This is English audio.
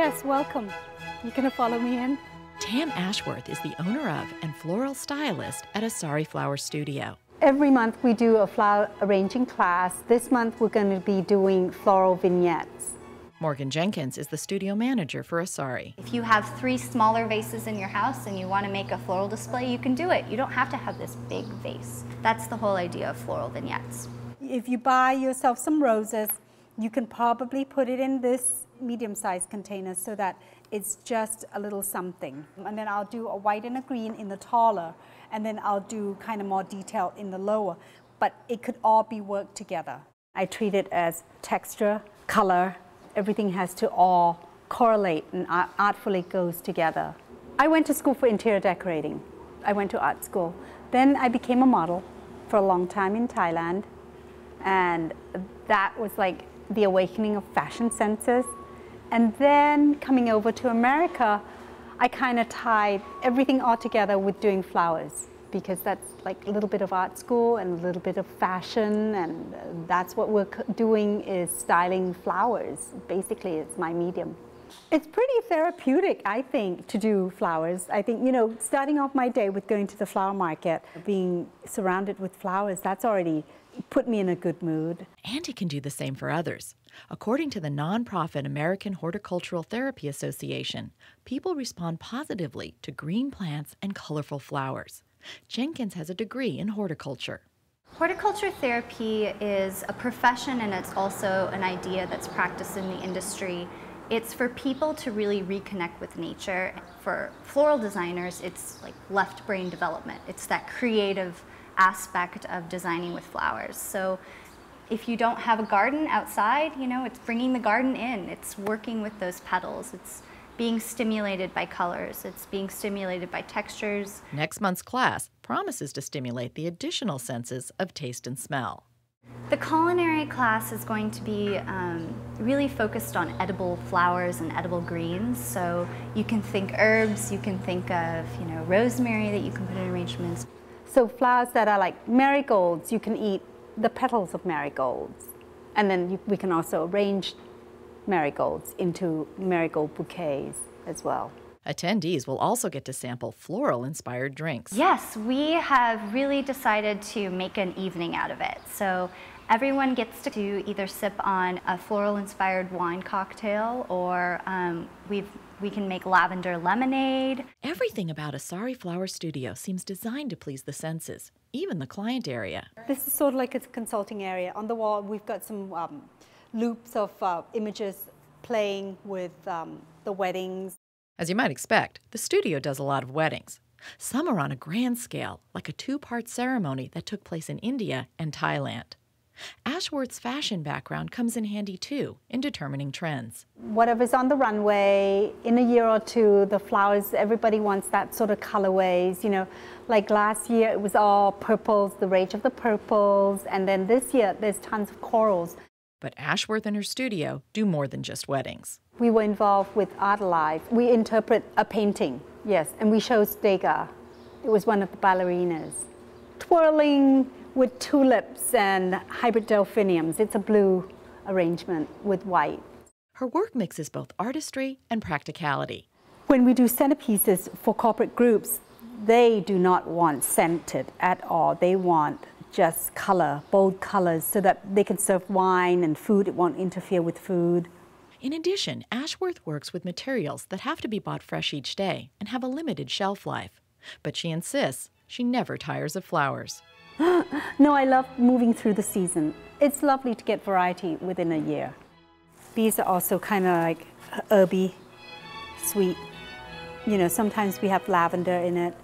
Yes, welcome. You gonna follow me in? Tam Ashworth is the owner of and floral stylist at Isari Flower Studio. Every month we do a flower arranging class. This month we're going to be doing floral vignettes. Morgan Jenkins is the studio manager for Isari. If you have 3 smaller vases in your house and you want to make a floral display, you can do it. You don't have to have this big vase. That's the whole idea of floral vignettes. If you buy yourself some roses, you can probably put it in this medium-sized container so that it's just a little something. And then I'll do a white and a green in the taller, and then I'll do kind of more detailed in the lower. But it could all be worked together. I treat it as texture, color. Everything has to all correlate and artfully goes together. I went to school for interior decorating. I went to art school. Then I became a model for a long time in Thailand. And that was like the awakening of fashion senses. And then coming over to America, I kind of tied everything all together with doing flowers, because that's like a little bit of art school and a little bit of fashion, and that's what we're doing, is styling flowers. Basically, it's my medium. It's pretty therapeutic, I think, to do flowers. I think, you know, starting off my day with going to the flower market, being surrounded with flowers, that's already put me in a good mood. And it can do the same for others. According to the nonprofit American Horticultural Therapy Association, people respond positively to green plants and colorful flowers. Jenkins has a degree in horticulture. Horticulture therapy is a profession, and it's also an idea that's practiced in the industry. It's for people to really reconnect with nature. For floral designers, it's like left brain development. It's that creative aspect of designing with flowers. So if you don't have a garden outside, you know, it's bringing the garden in. It's working with those petals. It's being stimulated by colors. It's being stimulated by textures. Next month's class promises to stimulate the additional senses of taste and smell. The culinary class is going to be really focused on edible flowers and edible greens. So you can think herbs, you can think of, you know, rosemary that you can put in arrangements. So flowers that are like marigolds, you can eat the petals of marigolds. And then we can also arrange marigolds into marigold bouquets as well. Attendees will also get to sample floral-inspired drinks. Yes, we have really decided to make an evening out of it. So everyone gets to either sip on a floral-inspired wine cocktail, or we can make lavender lemonade. Everything about Isari Flower Studio seems designed to please the senses, even the client area. This is sort of like a consulting area. On the wall, we've got some loops of images playing with the weddings. As you might expect, the studio does a lot of weddings. Some are on a grand scale, like a 2-part ceremony that took place in India and Thailand. Ashworth's fashion background comes in handy too in determining trends. Whatever's on the runway, in a year or two, the flowers, everybody wants that sort of colorways. You know, like last year it was all purples, the rage of the purples, and then this year there's tons of corals. But Ashworth and her studio do more than just weddings. We were involved with Art Alive. We interpret a painting, yes, and we showed Stega. It was one of the ballerinas, twirling with tulips and hybrid delphiniums. It's a blue arrangement with white. Her work mixes both artistry and practicality. When we do centerpieces for corporate groups, they do not want scented at all. They want just color, bold colors, so that they can serve wine and food. It won't interfere with food. In addition, Ashworth works with materials that have to be bought fresh each day and have a limited shelf life. But she insists she never tires of flowers. No, I love moving through the season. It's lovely to get variety within a year. These are also kind of like herby, sweet. You know, sometimes we have lavender in it.